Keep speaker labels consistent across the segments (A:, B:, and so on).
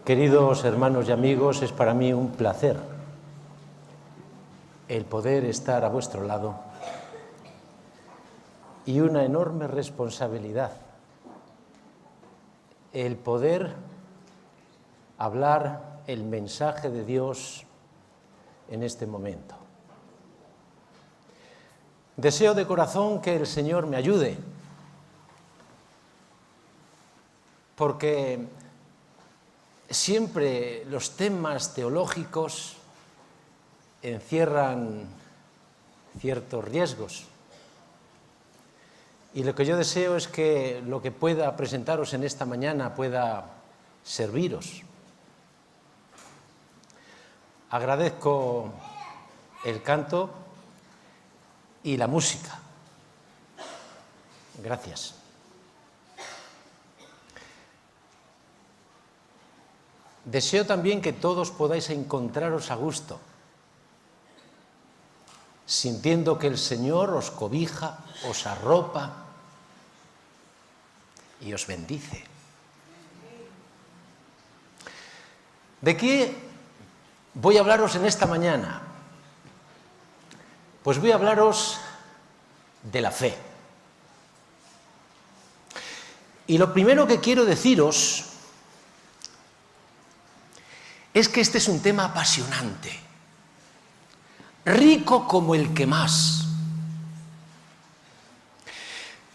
A: Queridos hermanos y amigos, es para mí un placer el poder estar a vuestro lado y una enorme responsabilidad el poder hablar el mensaje de Dios en este momento. Deseo de corazón que el Señor me ayude, porque siempre los temas teológicos encierran ciertos riesgos. Y lo que yo deseo es que lo que pueda presentaros en esta mañana pueda serviros. Agradezco el canto y la música. Gracias. Deseo también que todos podáis encontraros a gusto, sintiendo que el Señor os cobija, os arropa y os bendice. ¿De qué voy a hablaros en esta mañana? Pues voy a hablaros de la fe. Y lo primero que quiero deciros es que este es un tema apasionante, rico como el que más.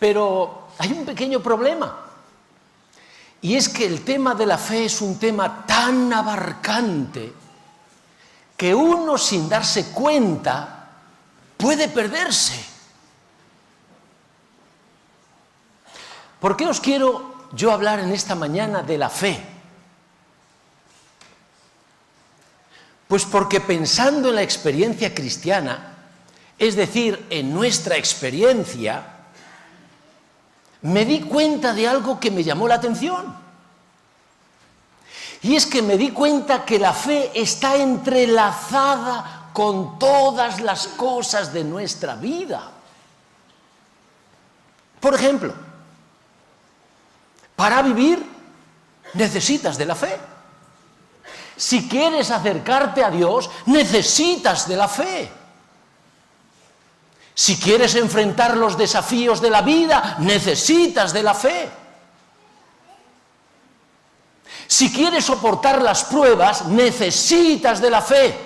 A: Pero hay un pequeño problema, y es que el tema de la fe es un tema tan abarcante que uno, sin darse cuenta, puede perderse. ¿Por qué os quiero yo hablar en esta mañana de la fe? Pues porque pensando en la experiencia cristiana, es decir, en nuestra experiencia, me di cuenta de algo que me llamó la atención. Y es que me di cuenta que la fe está entrelazada con todas las cosas de nuestra vida. Por ejemplo, para vivir necesitas de la fe. Si quieres acercarte a Dios, necesitas de la fe. Si quieres enfrentar los desafíos de la vida, necesitas de la fe. Si quieres soportar las pruebas, necesitas de la fe.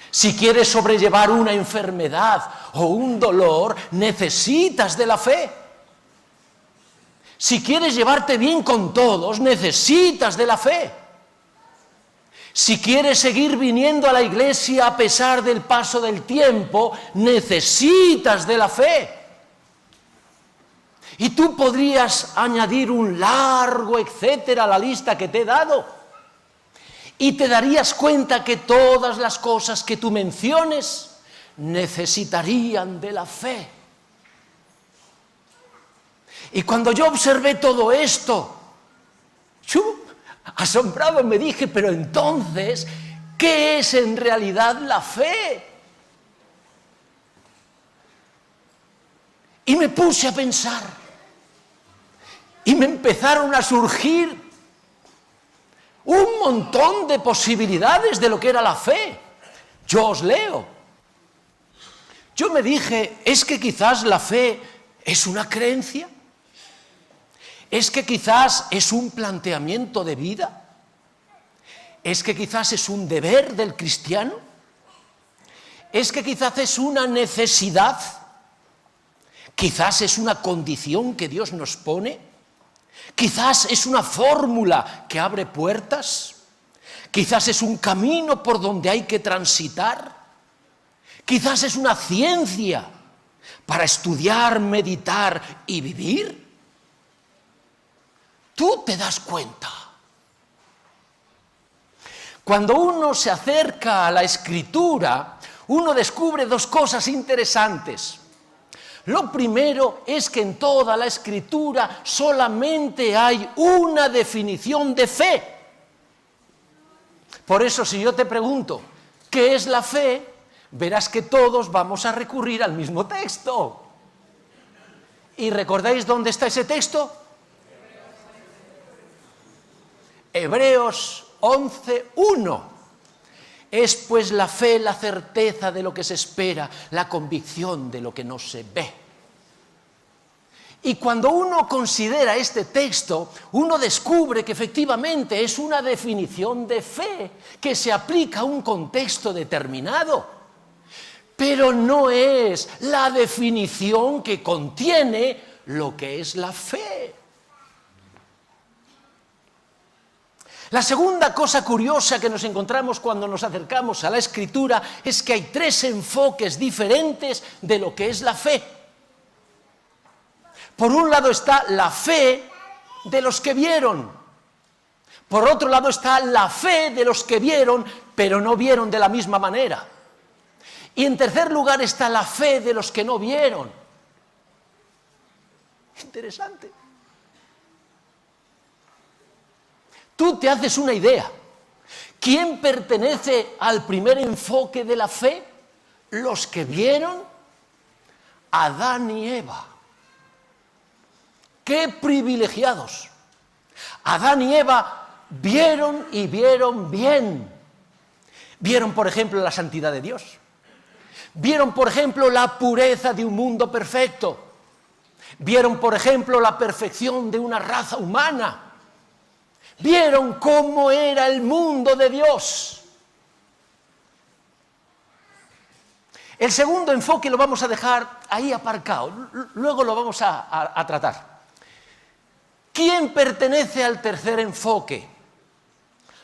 A: Si quieres sobrellevar una enfermedad o un dolor, necesitas de la fe. Si quieres llevarte bien con todos, necesitas de la fe. Si quieres seguir viniendo a la iglesia a pesar del paso del tiempo, necesitas de la fe. Y tú podrías añadir un largo etcétera a la lista que te he dado. Y te darías cuenta que todas las cosas que tú menciones necesitarían de la fe. Y cuando yo observé todo esto, asombrado me dije, pero entonces, ¿qué es en realidad la fe? Y me puse a pensar, y me empezaron a surgir un montón de posibilidades de lo que era la fe. Yo os leo. Yo me dije, ¿es que quizás la fe es una creencia? ¿Es que quizás es un planteamiento de vida? ¿Es que quizás es un deber del cristiano? ¿Es que quizás es una necesidad? ¿Quizás es una condición que Dios nos pone? ¿Quizás es una fórmula que abre puertas? ¿Quizás es un camino por donde hay que transitar? ¿Quizás es una ciencia para estudiar, meditar y vivir? Tú te das cuenta. Cuando uno se acerca a la Escritura, uno descubre dos cosas interesantes. Lo primero es que en toda la Escritura solamente hay una definición de fe. Por eso, si yo te pregunto, ¿qué es la fe?, verás que todos vamos a recurrir al mismo texto. ¿Y recordáis dónde está ese texto? Hebreos 11:1. Es pues la fe la certeza de lo que se espera, la convicción de lo que no se ve. Y cuando uno considera este texto, uno descubre que efectivamente es una definición de fe que se aplica a un contexto determinado, pero no es la definición que contiene lo que es la fe. La segunda cosa curiosa que nos encontramos cuando nos acercamos a la Escritura es que hay tres enfoques diferentes de lo que es la fe. Por un lado está la fe de los que vieron. Por otro lado está la fe de los que vieron, pero no vieron de la misma manera. Y en tercer lugar está la fe de los que no vieron. Interesante. Tú te haces una idea. ¿Quién pertenece al primer enfoque de la fe? Los que vieron, Adán y Eva. ¡Qué privilegiados! Adán y Eva vieron y vieron bien. Vieron, por ejemplo, la santidad de Dios. Vieron, por ejemplo, la pureza de un mundo perfecto. Vieron, por ejemplo, la perfección de una raza humana. Vieron cómo era el mundo de Dios. El segundo enfoque lo vamos a dejar ahí aparcado. Luego lo vamos a tratar. ¿Quién pertenece al tercer enfoque?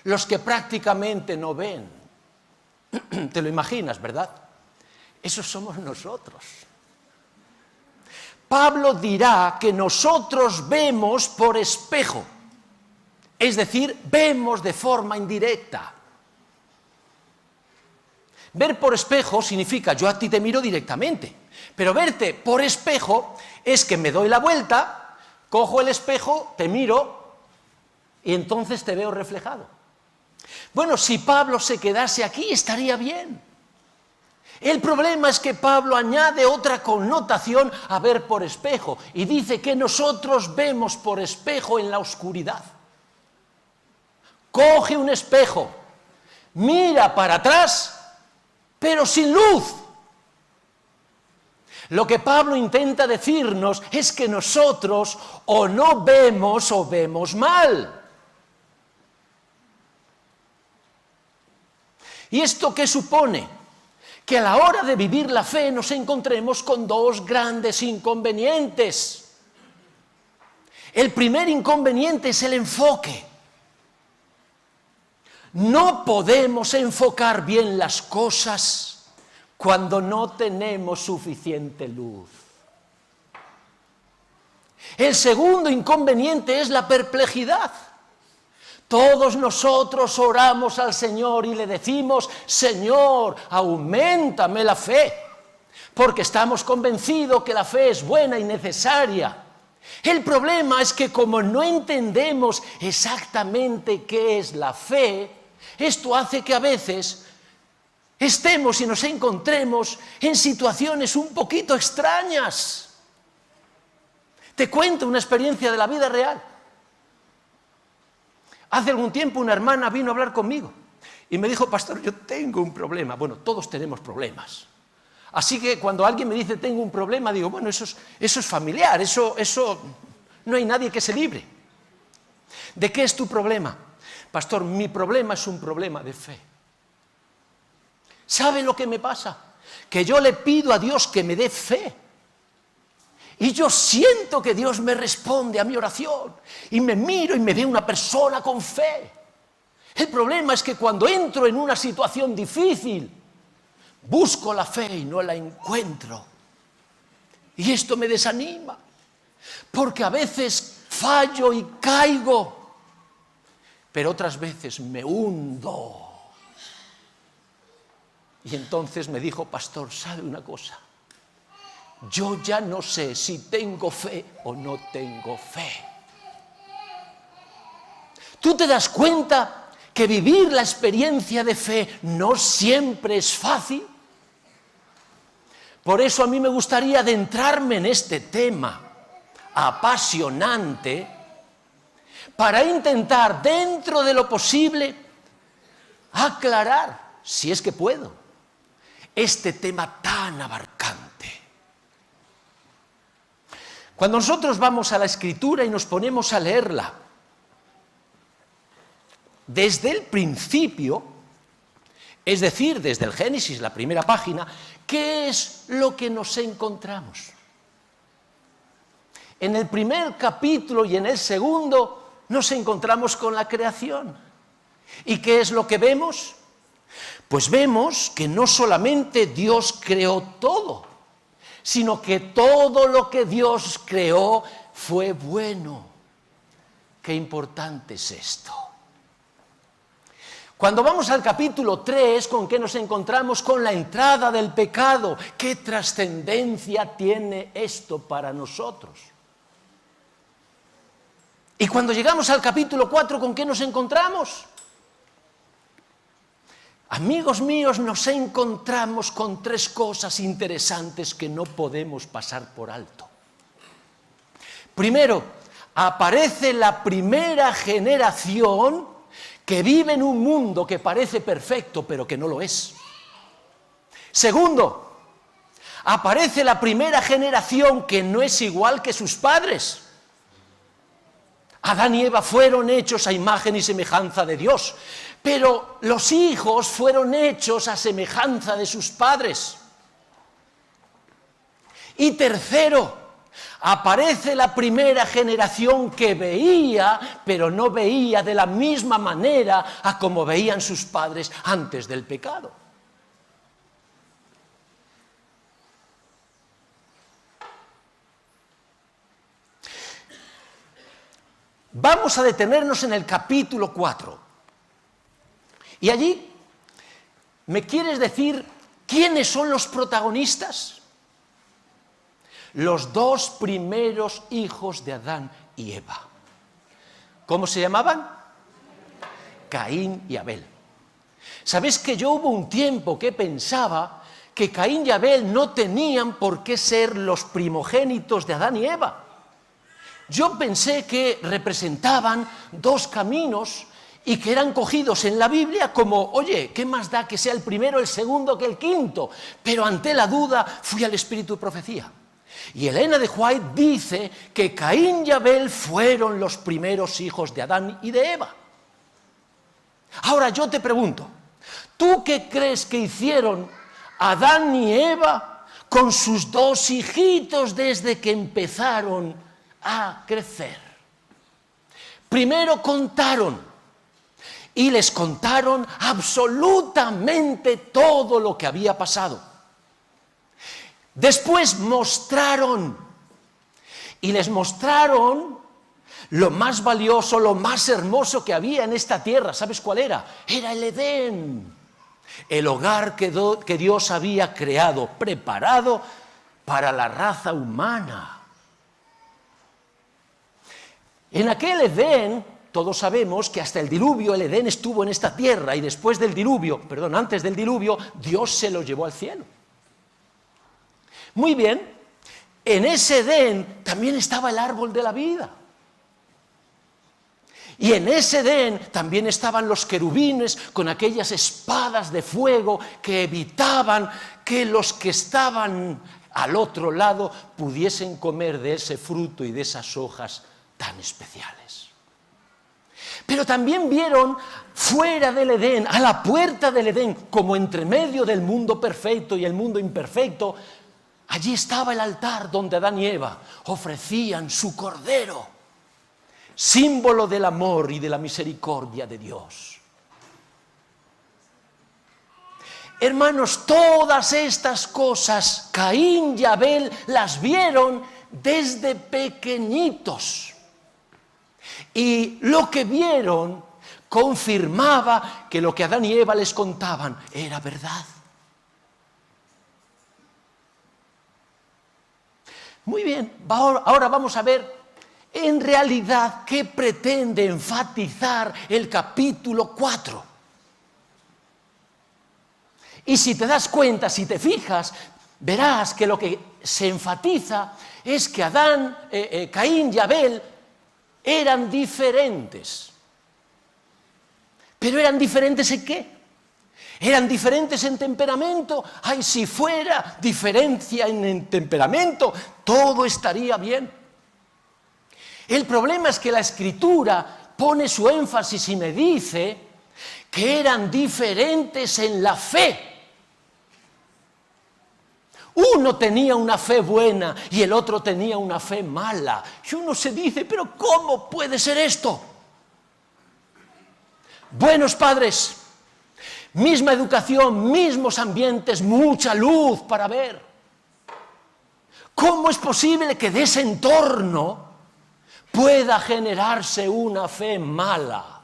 A: Los que prácticamente no ven. Te lo imaginas, ¿verdad? Esos somos nosotros. Pablo dirá que nosotros vemos por espejo, es decir, vemos de forma indirecta. Ver por espejo significa yo a ti te miro directamente, pero verte por espejo es que me doy la vuelta, cojo el espejo, te miro y entonces te veo reflejado. Bueno, si Pablo se quedase aquí estaría bien. El problema es que Pablo añade otra connotación a ver por espejo y dice que nosotros vemos por espejo en la oscuridad. Coge un espejo, mira para atrás, pero sin luz. Lo que Pablo intenta decirnos es que nosotros o no vemos o vemos mal. ¿Y esto qué supone? Que a la hora de vivir la fe nos encontremos con dos grandes inconvenientes. El primer inconveniente es el enfoque. No podemos enfocar bien las cosas cuando no tenemos suficiente luz. El segundo inconveniente es la perplejidad. Todos nosotros oramos al Señor y le decimos, Señor, auméntame la fe, porque estamos convencidos que la fe es buena y necesaria. El problema es que como no entendemos exactamente qué es la fe, esto hace que a veces estemos y nos encontremos en situaciones un poquito extrañas. Te cuento una experiencia de la vida real. Hace algún tiempo una hermana vino a hablar conmigo y me dijo, pastor, yo tengo un problema. Bueno, todos tenemos problemas. Así que cuando alguien me dice tengo un problema, digo, bueno, eso es familiar, eso no hay nadie que se libre. ¿De qué es tu problema? Pastor, mi problema es un problema de fe. ¿Sabe lo que me pasa? Que yo le pido a Dios que me dé fe. Y yo siento que Dios me responde a mi oración. Y me miro y me veo una persona con fe. El problema es que cuando entro en una situación difícil, busco la fe y no la encuentro. Y esto me desanima. Porque a veces fallo y caigo. Pero otras veces me hundo. Y entonces me dijo, pastor, ¿sabe una cosa? Yo ya no sé si tengo fe o no tengo fe. ¿Tú te das cuenta que vivir la experiencia de fe no siempre es fácil? Por eso a mí me gustaría adentrarme en este tema apasionante, para intentar, dentro de lo posible, aclarar, si es que puedo, este tema tan abarcante. Cuando nosotros vamos a la Escritura y nos ponemos a leerla, desde el principio, es decir, desde el Génesis, la primera página, ¿qué es lo que nos encontramos? En el primer capítulo y en el segundo nos encontramos con la creación. ¿Y qué es lo que vemos? Pues vemos que no solamente Dios creó todo, sino que todo lo que Dios creó fue bueno. Qué importante es esto. Cuando vamos al capítulo 3, ¿con qué nos encontramos? Con la entrada del pecado. ¿Qué trascendencia tiene esto para nosotros? Y cuando llegamos al capítulo 4, ¿con qué nos encontramos? Amigos míos, nos encontramos con tres cosas interesantes que no podemos pasar por alto. Primero, aparece la primera generación que vive en un mundo que parece perfecto, pero que no lo es. Segundo, aparece la primera generación que no es igual que sus padres. Adán y Eva fueron hechos a imagen y semejanza de Dios, pero los hijos fueron hechos a semejanza de sus padres. Y tercero, aparece la primera generación que veía, pero no veía de la misma manera a como veían sus padres antes del pecado. Vamos a detenernos en el capítulo 4. Y allí, ¿me quieres decir quiénes son los protagonistas? Los dos primeros hijos de Adán y Eva. ¿Cómo se llamaban? Caín y Abel. ¿Sabéis que yo hubo un tiempo que pensaba que Caín y Abel no tenían por qué ser los primogénitos de Adán y Eva? Yo pensé que representaban dos caminos y que eran cogidos en la Biblia como, oye, ¿qué más da que sea el primero, el segundo que el quinto? Pero ante la duda fui al espíritu de profecía. Y Elena de White dice que Caín y Abel fueron los primeros hijos de Adán y de Eva. Ahora yo te pregunto, ¿tú qué crees que hicieron Adán y Eva con sus dos hijitos desde que empezaron a crecer? Primero contaron, y les contaron absolutamente todo lo que había pasado. Después mostraron, y les mostraron lo más valioso, lo más hermoso que había en esta tierra. ¿Sabes cuál era? Era el Edén, el hogar que Dios había creado, preparado para la raza humana. En aquel Edén, todos sabemos que hasta el diluvio el Edén estuvo en esta tierra y después del diluvio, antes del diluvio, Dios se lo llevó al cielo. Muy bien, en ese Edén también estaba el árbol de la vida. Y en ese Edén también estaban los querubines con aquellas espadas de fuego que evitaban que los que estaban al otro lado pudiesen comer de ese fruto y de esas hojas tan especiales. Pero también vieron fuera del Edén, a la puerta del Edén, como entre medio del mundo perfecto y el mundo imperfecto, allí estaba el altar donde Adán y Eva ofrecían su cordero, símbolo del amor y de la misericordia de Dios. Hermanos, todas estas cosas Caín y Abel las vieron desde pequeñitos. Y lo que vieron confirmaba que lo que Adán y Eva les contaban era verdad. Muy bien, ahora vamos a ver en realidad qué pretende enfatizar el capítulo 4. Y si te das cuenta, si te fijas, verás que lo que se enfatiza es que Caín y Abel eran diferentes. ¿Pero eran diferentes en qué? ¿Eran diferentes en temperamento? Ay, si fuera diferencia en el temperamento, todo estaría bien. El problema es que la Escritura pone su énfasis y me dice que eran diferentes en la fe. Uno tenía una fe buena y el otro tenía una fe mala. Y uno se dice, ¿pero cómo puede ser esto? Buenos padres, misma educación, mismos ambientes, mucha luz para ver. ¿Cómo es posible que de ese entorno pueda generarse una fe mala?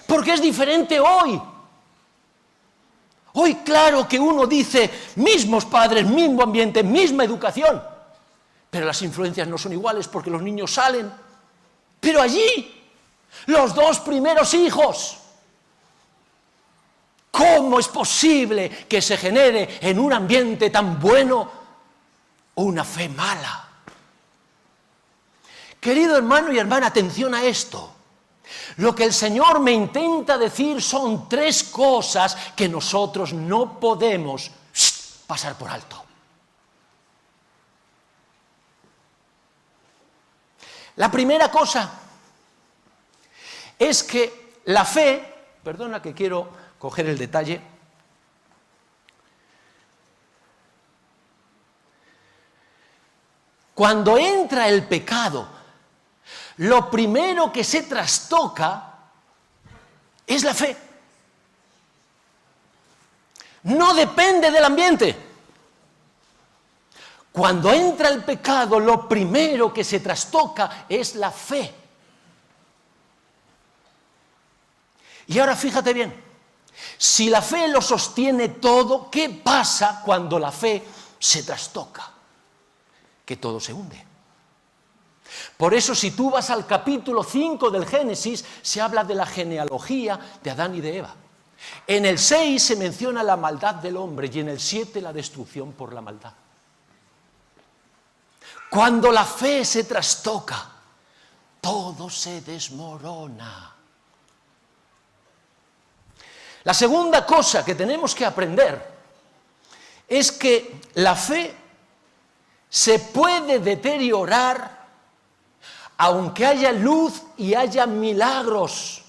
A: Porque es diferente hoy. Hoy claro que uno dice, mismos padres, mismo ambiente, misma educación, pero las influencias no son iguales porque los niños salen. Pero allí, los dos primeros hijos, ¿cómo es posible que se genere en un ambiente tan bueno una fe mala? Querido hermano y hermana, atención a esto. Lo que el Señor me intenta decir son tres cosas que nosotros no podemos pasar por alto. La primera cosa es que la fe, perdona que quiero coger el detalle, cuando entra el pecado, lo primero que se trastoca es la fe. No depende del ambiente. Cuando entra el pecado, lo primero que se trastoca es la fe. Y ahora fíjate bien, si la fe lo sostiene todo, ¿qué pasa cuando la fe se trastoca? Que todo se hunde. Por eso si tú vas al capítulo 5 del Génesis, se habla de la genealogía de Adán y de Eva. En el 6 se menciona la maldad del hombre y en el 7 la destrucción por la maldad. Cuando la fe se trastoca, todo se desmorona. La segunda cosa que tenemos que aprender es que la fe se puede deteriorar aunque haya luz y haya milagros.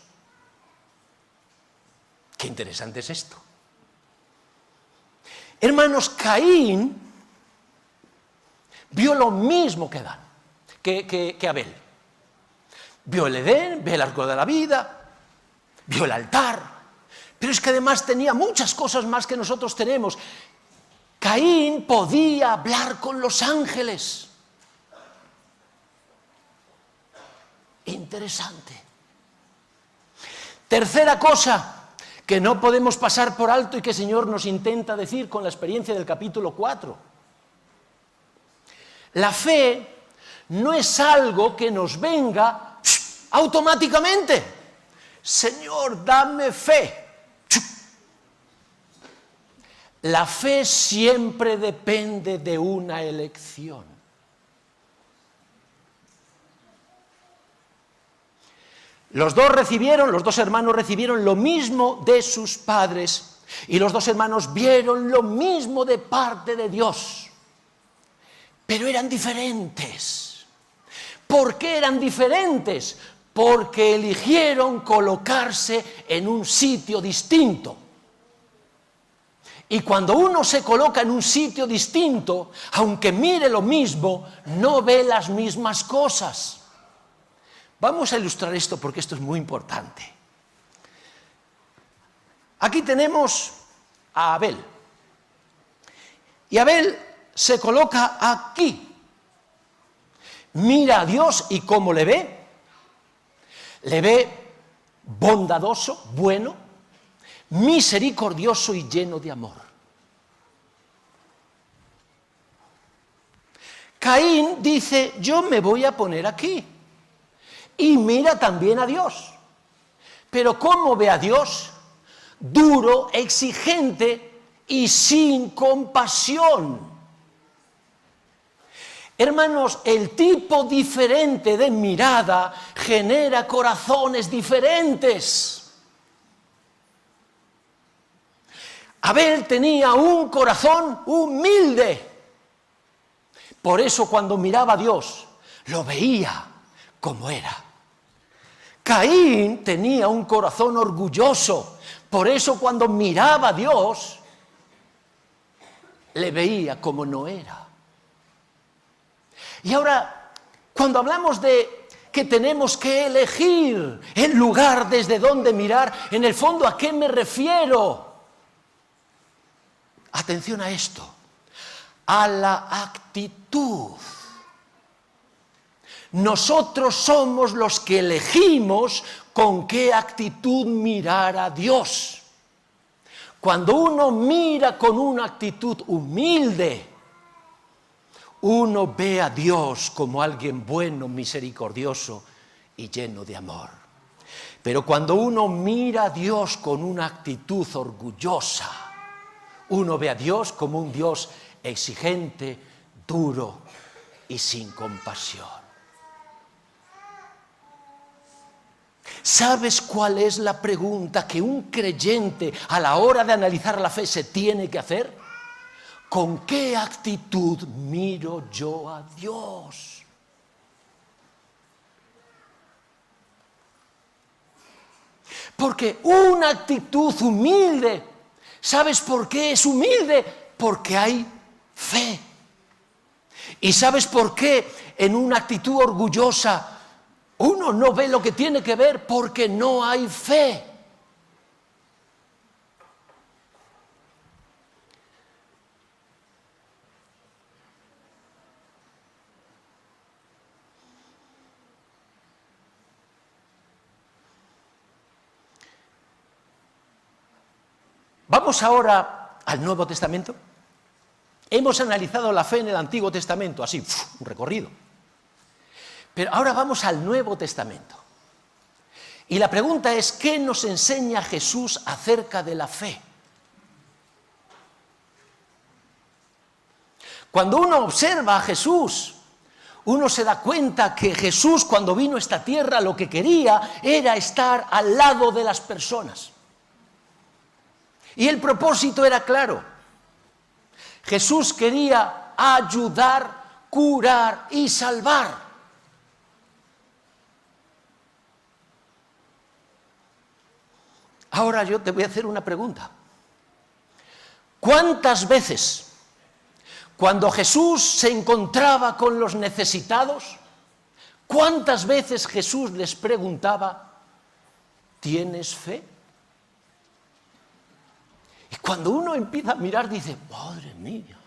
A: Qué interesante es esto. Hermanos, Caín vio lo mismo que Adán, que Abel. Vio el Edén, vio el arco de la vida, vio el altar, pero es que además tenía muchas cosas más que nosotros tenemos. Caín podía hablar con los ángeles. Interesante. Tercera cosa que no podemos pasar por alto y que el Señor nos intenta decir con la experiencia del capítulo 4. La fe no es algo que nos venga automáticamente. Señor, dame fe. La fe siempre depende de una elección. Los dos hermanos recibieron lo mismo de sus padres y los dos hermanos vieron lo mismo de parte de Dios, pero eran diferentes. ¿Por qué eran diferentes? Porque eligieron colocarse en un sitio distinto. Y cuando uno se coloca en un sitio distinto, aunque mire lo mismo, no ve las mismas cosas. Vamos a ilustrar esto porque esto es muy importante. Aquí tenemos a Abel. Y Abel se coloca aquí. Mira a Dios y ¿cómo le ve? Le ve bondadoso, bueno, misericordioso y lleno de amor. Caín dice, yo me voy a poner aquí. Y mira también a Dios. Pero ¿cómo ve a Dios? Duro, exigente y sin compasión. Hermanos, el tipo diferente de mirada genera corazones diferentes. Abel tenía un corazón humilde. Por eso cuando miraba a Dios, lo veía como era. Caín tenía un corazón orgulloso. Por eso cuando miraba a Dios, le veía como no era. Y ahora, cuando hablamos de que tenemos que elegir el lugar desde donde mirar, en el fondo, ¿a qué me refiero? Atención a esto, a la actitud. Nosotros somos los que elegimos con qué actitud mirar a Dios. Cuando uno mira con una actitud humilde, uno ve a Dios como alguien bueno, misericordioso y lleno de amor. Pero cuando uno mira a Dios con una actitud orgullosa, uno ve a Dios como un Dios exigente, duro y sin compasión. ¿Sabes cuál es la pregunta que un creyente a la hora de analizar la fe se tiene que hacer? ¿Con qué actitud miro yo a Dios? Porque una actitud humilde, ¿sabes por qué es humilde? Porque hay fe. ¿Y sabes por qué en una actitud orgullosa uno no ve lo que tiene que ver? Porque no hay fe. Vamos ahora al Nuevo Testamento. Hemos analizado la fe en el Antiguo Testamento, así, un recorrido. Pero ahora vamos al Nuevo Testamento. Y la pregunta es, ¿qué nos enseña Jesús acerca de la fe? Cuando uno observa a Jesús, uno se da cuenta que Jesús, cuando vino a esta tierra, lo que quería era estar al lado de las personas. Y el propósito era claro. Jesús quería ayudar, curar y salvar. Ahora yo te voy a hacer una pregunta. ¿Cuántas veces, cuando Jesús se encontraba con los necesitados, cuántas veces Jesús les preguntaba, ¿tienes fe? Y cuando uno empieza a mirar, dice, madre mía,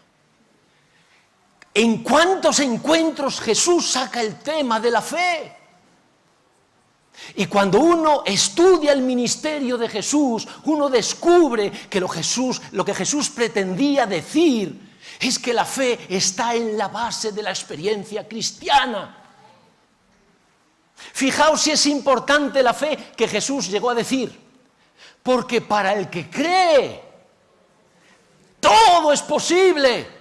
A: ¿en cuántos encuentros Jesús saca el tema de la fe? Y cuando uno estudia el ministerio de Jesús, uno descubre que lo que Jesús pretendía decir es que la fe está en la base de la experiencia cristiana. Fijaos si es importante la fe que Jesús llegó a decir, porque para el que cree, todo es posible.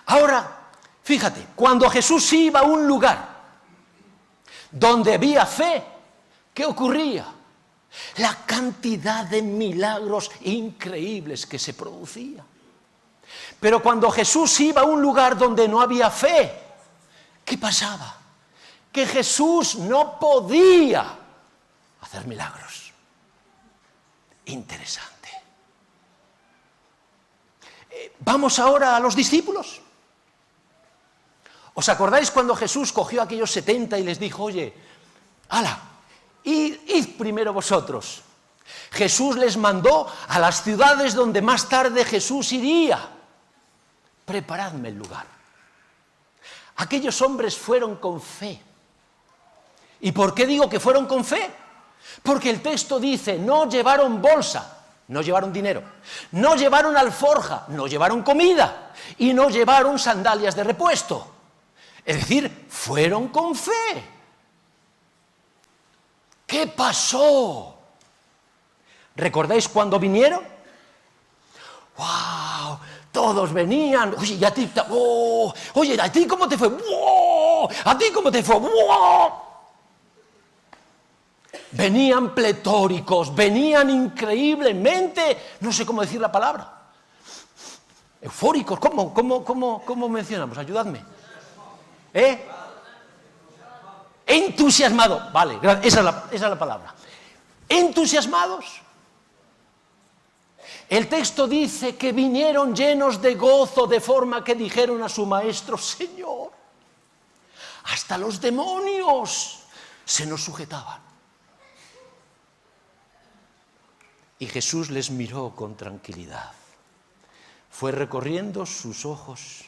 A: Ahora, fíjate, cuando Jesús iba a un lugar donde había fe, ¿qué ocurría? La cantidad de milagros increíbles que se producía. Pero cuando Jesús iba a un lugar donde no había fe, ¿qué pasaba? Que Jesús no podía hacer milagros. Interesante. Vamos ahora a los discípulos. ¿Os acordáis cuando Jesús cogió a aquellos 70 y les dijo, oye, hala, id primero vosotros? Jesús les mandó a las ciudades donde más tarde Jesús iría. Preparadme el lugar. Aquellos hombres fueron con fe. ¿Y por qué digo que fueron con fe? Porque el texto dice, no llevaron bolsa, no llevaron dinero, no llevaron alforja, no llevaron comida y no llevaron sandalias de repuesto. Es decir, fueron con fe. ¿Qué pasó? ¿Recordáis cuando vinieron? todos venían, oye, ¿y a ti? ¡Oh! Oye, ¿a ti cómo te fue? ¡Oh! ¿A ti cómo te fue? ¡Oh! Venían pletóricos, venían increíblemente, no sé cómo decir la palabra, eufóricos. ¿Cómo mencionamos? Ayudadme. Entusiasmado, vale, esa es la palabra. Entusiasmados. El texto dice que vinieron llenos de gozo, de forma que dijeron a su maestro: Señor, hasta los demonios se nos sujetaban. Y Jesús les miró con tranquilidad. Fue recorriendo sus ojos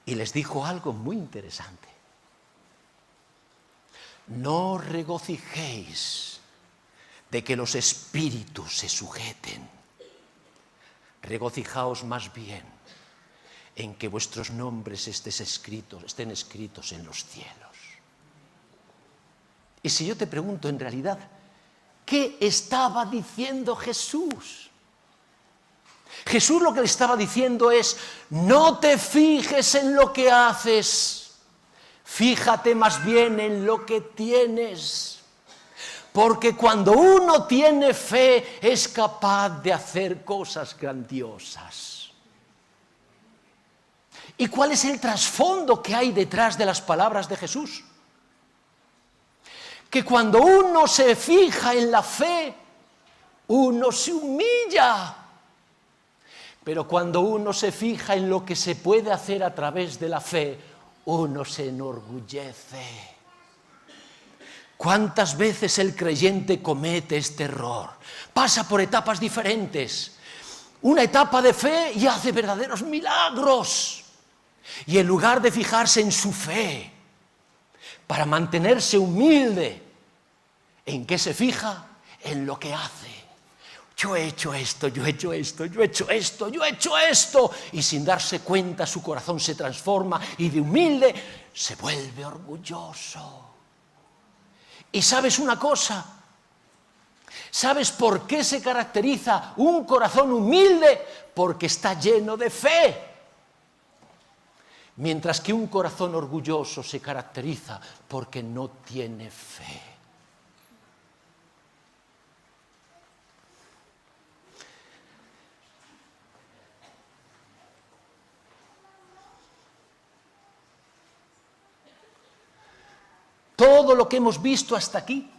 A: y les dijo algo muy interesante. No regocijéis de que los espíritus se sujeten. Regocijaos más bien en que vuestros nombres estén escritos en los cielos. Y si yo te pregunto en realidad, ¿qué estaba diciendo Jesús? Jesús lo que le estaba diciendo es: no te fijes en lo que haces, fíjate más bien en lo que tienes. Porque cuando uno tiene fe es capaz de hacer cosas grandiosas. ¿Y cuál es el trasfondo que hay detrás de las palabras de Jesús? Que cuando uno se fija en la fe, uno se humilla. Pero cuando uno se fija en lo que se puede hacer a través de la fe, uno se enorgullece. ¿Cuántas veces el creyente comete este error? Pasa por etapas diferentes. Una etapa de fe y hace verdaderos milagros. Y en lugar de fijarse en su fe, para mantenerse humilde, ¿en qué se fija? En lo que hace. Yo he hecho esto, yo he hecho esto, yo he hecho esto, yo he hecho esto. Y sin darse cuenta su corazón se transforma y de humilde se vuelve orgulloso. ¿Y sabes una cosa? ¿Sabes por qué se caracteriza un corazón humilde? Porque está lleno de fe. Mientras que un corazón orgulloso se caracteriza porque no tiene fe. Todo lo que hemos visto hasta aquí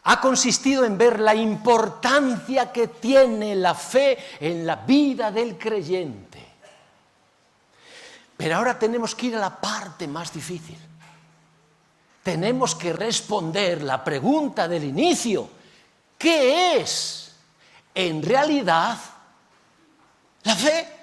A: ha consistido en ver la importancia que tiene la fe en la vida del creyente. Pero ahora tenemos que ir a la parte más difícil. Tenemos que responder la pregunta del inicio: ¿qué es en realidad la fe?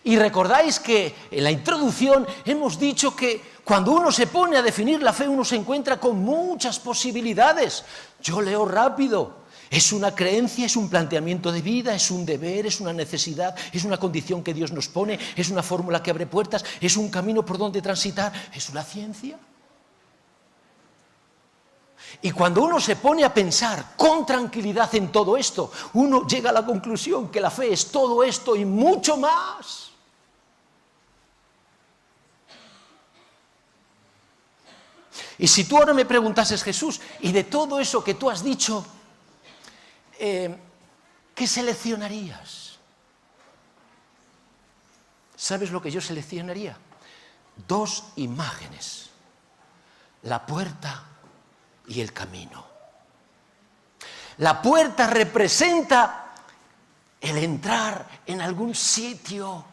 A: Y recordáis que en la introducción hemos dicho que cuando uno se pone a definir la fe, uno se encuentra con muchas posibilidades. Yo leo rápido. Es una creencia, es un planteamiento de vida, es un deber, es una necesidad, es una condición que Dios nos pone, es una fórmula que abre puertas, es un camino por donde transitar, es una ciencia. Y cuando uno se pone a pensar con tranquilidad en todo esto, uno llega a la conclusión que la fe es todo esto y mucho más. Y si tú ahora me preguntases: Jesús, y de todo eso que tú has dicho, ¿qué seleccionarías? ¿Sabes lo que yo seleccionaría? 2 imágenes: la puerta y el camino. La puerta representa el entrar en algún sitio.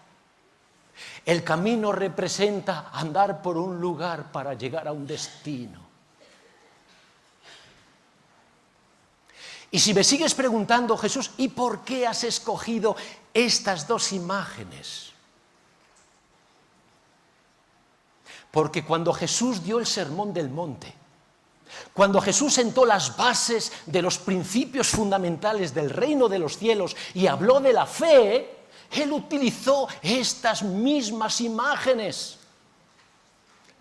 A: El camino representa andar por un lugar para llegar a un destino. Y si me sigues preguntando: Jesús, ¿y por qué has escogido estas 2 imágenes? Porque cuando Jesús dio el Sermón del Monte, cuando Jesús sentó las bases de los principios fundamentales del reino de los cielos y habló de la fe, Él utilizó estas mismas imágenes: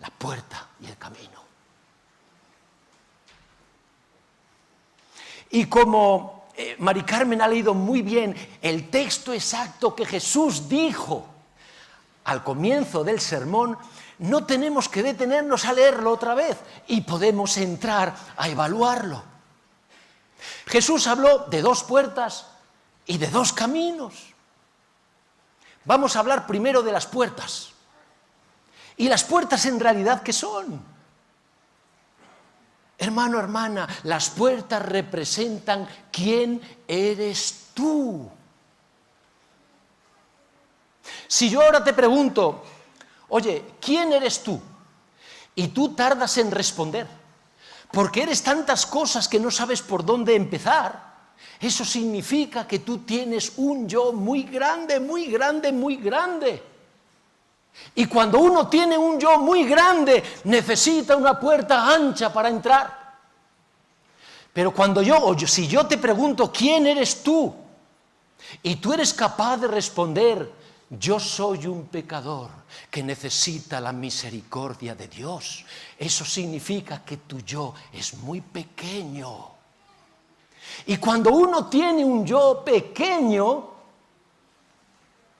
A: la puerta y el camino. Y como Mari Carmen ha leído muy bien el texto exacto que Jesús dijo al comienzo del sermón, no tenemos que detenernos a leerlo otra vez y podemos entrar a evaluarlo. Jesús habló de 2 puertas y de 2 caminos. Vamos a hablar primero de las puertas. ¿Y las puertas en realidad qué son? Hermano, hermana, las puertas representan quién eres tú. Si yo ahora te pregunto, oye, ¿quién eres tú? Y tú tardas en responder, porque eres tantas cosas que no sabes por dónde empezar, eso significa que tú tienes un yo muy grande, muy grande, muy grande. Y cuando uno tiene un yo muy grande, necesita una puerta ancha para entrar. Pero si yo te pregunto, ¿quién eres tú? Y tú eres capaz de responder, yo soy un pecador que necesita la misericordia de Dios. Eso significa que tu yo es muy pequeño. Y cuando uno tiene un yo pequeño,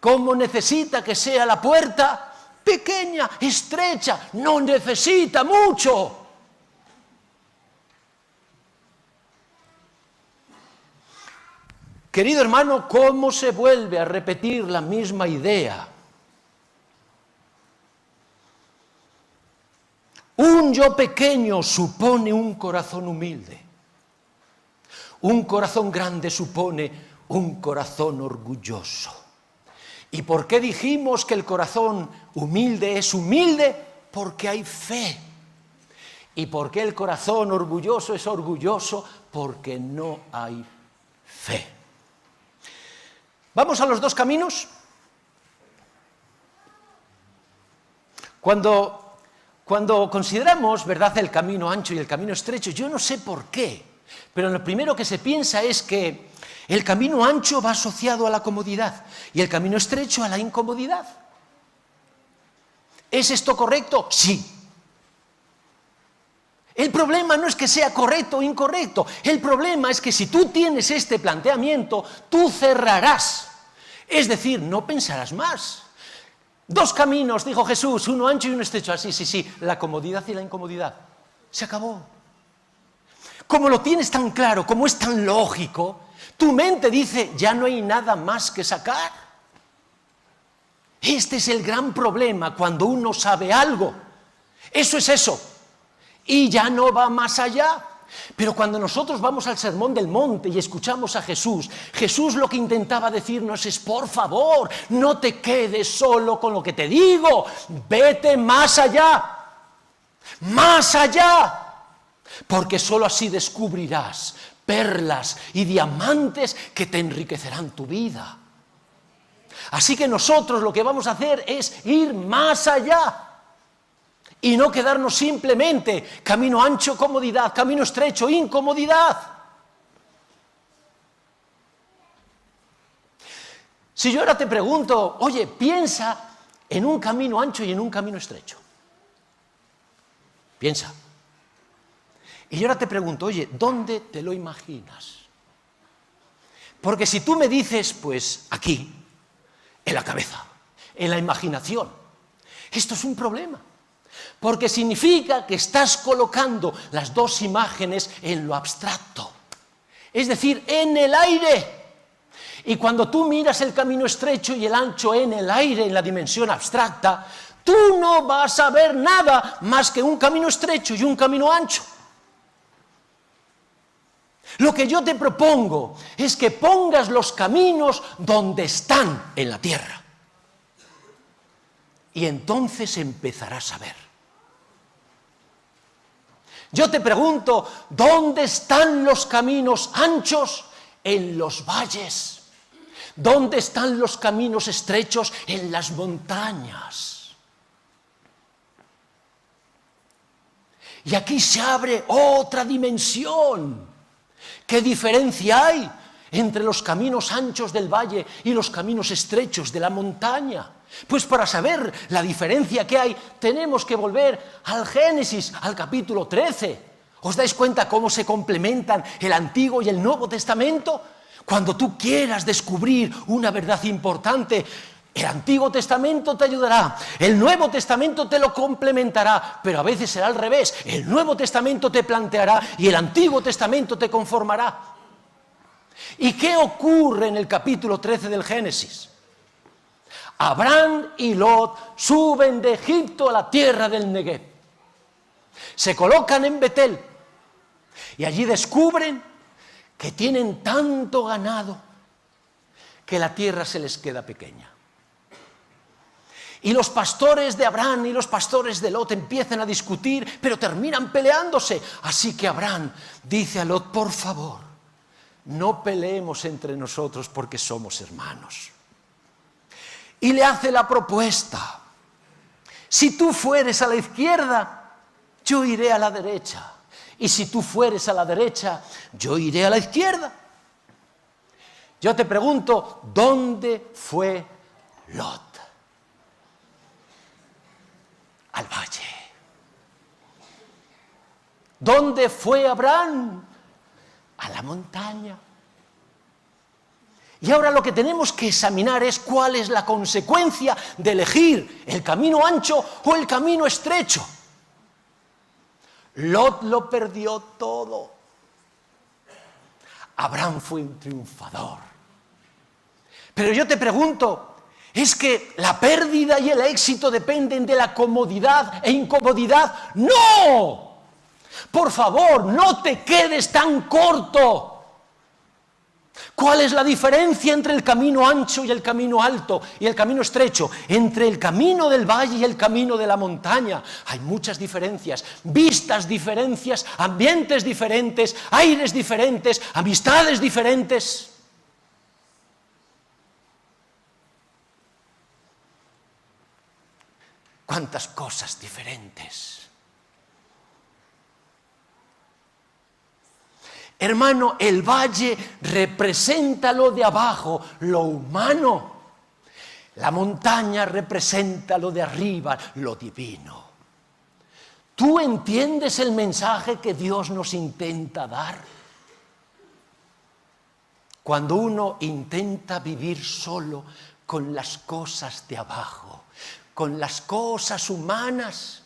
A: ¿cómo necesita que sea la puerta? Pequeña, estrecha, no necesita mucho. Querido hermano, ¿cómo se vuelve a repetir la misma idea? Un yo pequeño supone un corazón humilde. Un corazón grande supone un corazón orgulloso. ¿Y por qué dijimos que el corazón humilde es humilde? Porque hay fe. ¿Y por qué el corazón orgulloso es orgulloso? Porque no hay fe. ¿Vamos a los 2 caminos? Cuando consideramos, ¿verdad?, el camino ancho y el camino estrecho, yo no sé por qué, pero lo primero que se piensa es que el camino ancho va asociado a la comodidad y el camino estrecho a la incomodidad. ¿Es esto correcto? Sí. El problema no es que sea correcto o incorrecto, el problema es que si tú tienes este planteamiento, tú cerrarás, es decir, no pensarás más. 2 caminos, dijo Jesús, uno ancho y uno estrecho, sí, la comodidad y la incomodidad. Se acabó. Como lo tienes tan claro, como es tan lógico, tu mente dice, ya no hay nada más que sacar. Este es el gran problema cuando uno sabe algo. Eso es eso. Y ya no va más allá. Pero cuando nosotros vamos al Sermón del Monte y escuchamos a Jesús, Jesús lo que intentaba decirnos es, por favor, no te quedes solo con lo que te digo, vete más allá, porque solo así descubrirás perlas y diamantes que te enriquecerán tu vida. Así que nosotros lo que vamos a hacer es ir más allá. Y no quedarnos simplemente camino ancho, comodidad, camino estrecho, incomodidad. Si yo ahora te pregunto, oye, piensa en un camino ancho y en un camino estrecho. Piensa. Y yo ahora te pregunto, oye, ¿dónde te lo imaginas? Porque si tú me dices, pues aquí, en la cabeza, en la imaginación, esto es un problema. Porque significa que estás colocando las 2 imágenes en lo abstracto, es decir, en el aire. Y cuando tú miras el camino estrecho y el ancho en el aire, en la dimensión abstracta, tú no vas a ver nada más que un camino estrecho y un camino ancho. Lo que yo te propongo es que pongas los caminos donde están en la tierra. Y entonces empezarás a ver. Yo te pregunto, ¿dónde están los caminos anchos? En los valles. ¿Dónde están los caminos estrechos? En las montañas. Y aquí se abre otra dimensión. ¿Qué diferencia hay entre los caminos anchos del valle y los caminos estrechos de la montaña? Pues para saber la diferencia que hay, tenemos que volver al Génesis, al capítulo 13. ¿Os dais cuenta cómo se complementan el Antiguo y el Nuevo Testamento? Cuando tú quieras descubrir una verdad importante, el Antiguo Testamento te ayudará, el Nuevo Testamento te lo complementará, pero a veces será al revés. El Nuevo Testamento te planteará y el Antiguo Testamento te conformará. ¿Y qué ocurre en el capítulo 13 del Génesis? Abraham y Lot suben de Egipto a la tierra del Negev. Se colocan en Betel y allí descubren que tienen tanto ganado que la tierra se les queda pequeña. Y los pastores de Abraham y los pastores de Lot empiezan a discutir, pero terminan peleándose. Así que Abraham dice a Lot: por favor, no peleemos entre nosotros porque somos hermanos. Y le hace la propuesta: si tú fueres a la izquierda, yo iré a la derecha. Y si tú fueres a la derecha, yo iré a la izquierda. Yo te pregunto, ¿dónde fue Lot? Al valle. ¿Dónde fue Abraham? A la montaña. Y ahora lo que tenemos que examinar es cuál es la consecuencia de elegir el camino ancho o el camino estrecho. Lot lo perdió todo. Abraham fue un triunfador. Pero yo te pregunto, ¿es que la pérdida y el éxito dependen de la comodidad e incomodidad? ¡No! Por favor, no te quedes tan corto. ¿Cuál es la diferencia entre el camino ancho y el camino alto y el camino estrecho? Entre el camino del valle y el camino de la montaña. Hay muchas diferencias, vistas diferentes, ambientes diferentes, aires diferentes, amistades diferentes. ¿Cuántas cosas diferentes? Hermano, el valle representa lo de abajo, lo humano. La montaña representa lo de arriba, lo divino. ¿Tú entiendes el mensaje que Dios nos intenta dar? Cuando uno intenta vivir solo con las cosas de abajo, con las cosas humanas,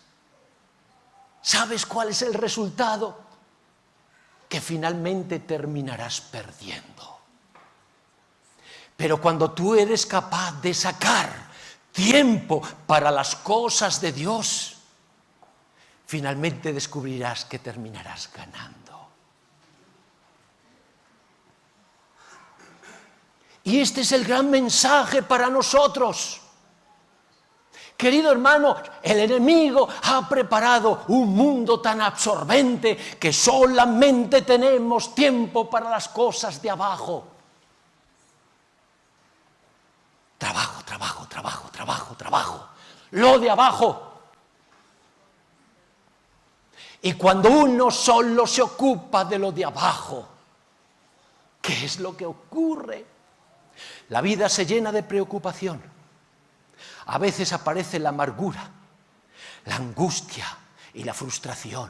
A: ¿sabes cuál es el resultado? Que finalmente terminarás perdiendo. Pero cuando tú eres capaz de sacar tiempo para las cosas de Dios, finalmente descubrirás que terminarás ganando. Y este es el gran mensaje para nosotros. Querido hermano, el enemigo ha preparado un mundo tan absorbente que solamente tenemos tiempo para las cosas de abajo. Trabajo, trabajo, trabajo, trabajo, trabajo. Lo de abajo. Y cuando uno solo se ocupa de lo de abajo, ¿qué es lo que ocurre? La vida se llena de preocupación. A veces aparece la amargura, la angustia y la frustración.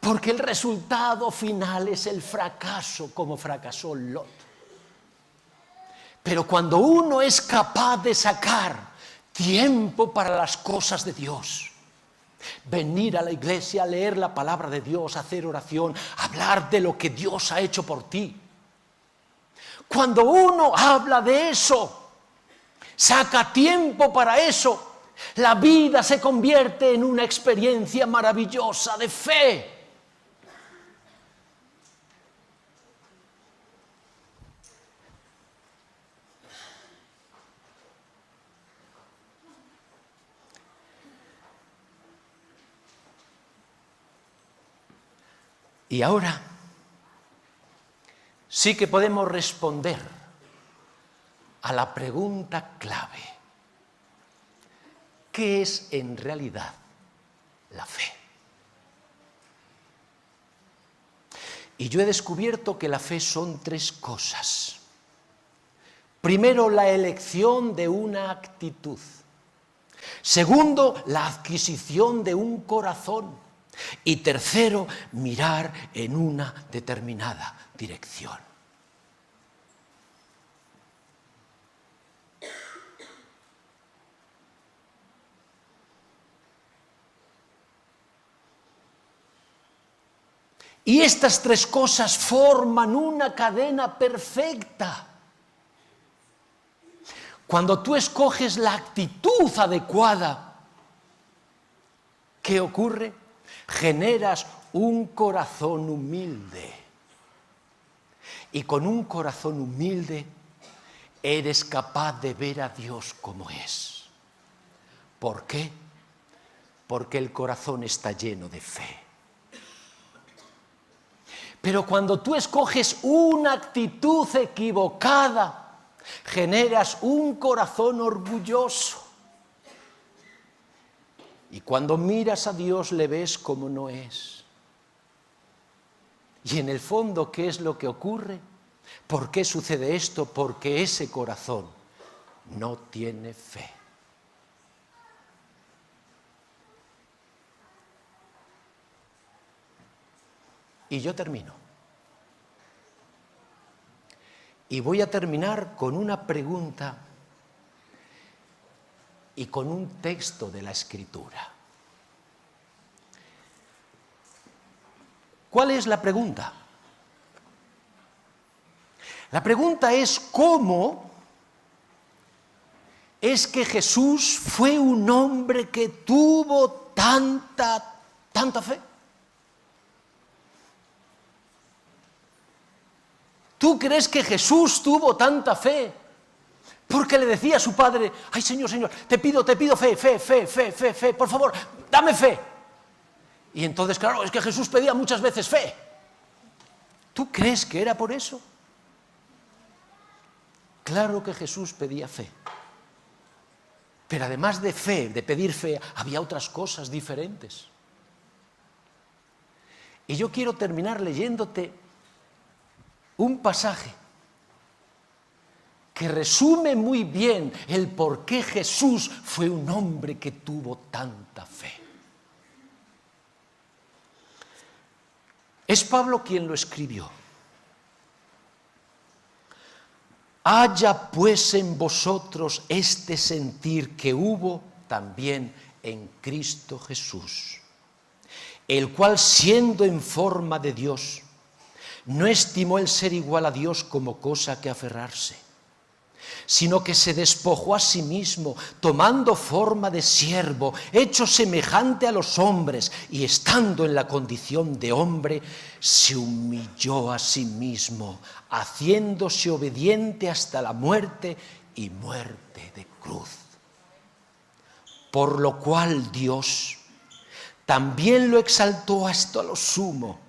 A: Porque el resultado final es el fracaso, como fracasó Lot. Pero cuando uno es capaz de sacar tiempo para las cosas de Dios, venir a la iglesia, leer la palabra de Dios, hacer oración, hablar de lo que Dios ha hecho por ti. Cuando uno habla de eso, saca tiempo para eso, la vida se convierte en una experiencia maravillosa de fe. Y ahora sí que podemos responder a la pregunta clave: ¿qué es en realidad la fe? Y yo he descubierto que la fe son tres cosas. Primero, la elección de una actitud. Segundo, la adquisición de un corazón. Y tercero, mirar en una determinada dirección. Y estas tres cosas forman una cadena perfecta. Cuando tú escoges la actitud adecuada, ¿qué ocurre? Generas un corazón humilde. Y con un corazón humilde eres capaz de ver a Dios como es. ¿Por qué? Porque el corazón está lleno de fe. Pero cuando tú escoges una actitud equivocada, generas un corazón orgulloso. Y cuando miras a Dios le ves como no es. Y en el fondo, ¿qué es lo que ocurre? ¿Por qué sucede esto? Porque ese corazón no tiene fe. Y yo termino. Y voy a terminar con una pregunta y con un texto de la Escritura. ¿Cuál es la pregunta? La pregunta es ¿cómo es que Jesús fue un hombre que tuvo tanta fe? ¿Tú crees que Jesús tuvo tanta fe? Porque le decía a su padre, ay Señor, te pido fe, por favor, dame fe. Y entonces, claro, es que Jesús pedía muchas veces fe. ¿Tú crees que era por eso? Claro que Jesús pedía fe. Pero además de fe, de pedir fe, había otras cosas diferentes. Y yo quiero terminar leyéndote un pasaje que resume muy bien el por qué Jesús fue un hombre que tuvo tanta fe. Es Pablo quien lo escribió. Haya pues en vosotros este sentir que hubo también en Cristo Jesús, el cual siendo en forma de Dios, no estimó el ser igual a Dios como cosa que aferrarse, sino que se despojó a sí mismo, tomando forma de siervo, hecho semejante a los hombres, y estando en la condición de hombre, se humilló a sí mismo, haciéndose obediente hasta la muerte y muerte de cruz. Por lo cual Dios también lo exaltó hasta lo sumo,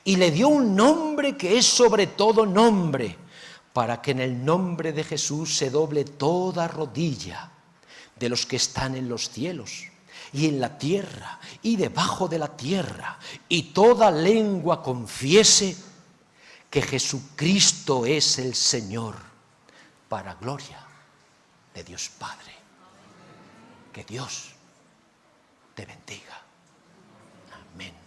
A: y le dio un nombre que es sobre todo nombre, para que en el nombre de Jesús se doble toda rodilla de los que están en los cielos y en la tierra y debajo de la tierra, y toda lengua confiese que Jesucristo es el Señor, para gloria de Dios Padre. Que Dios te bendiga. Amén.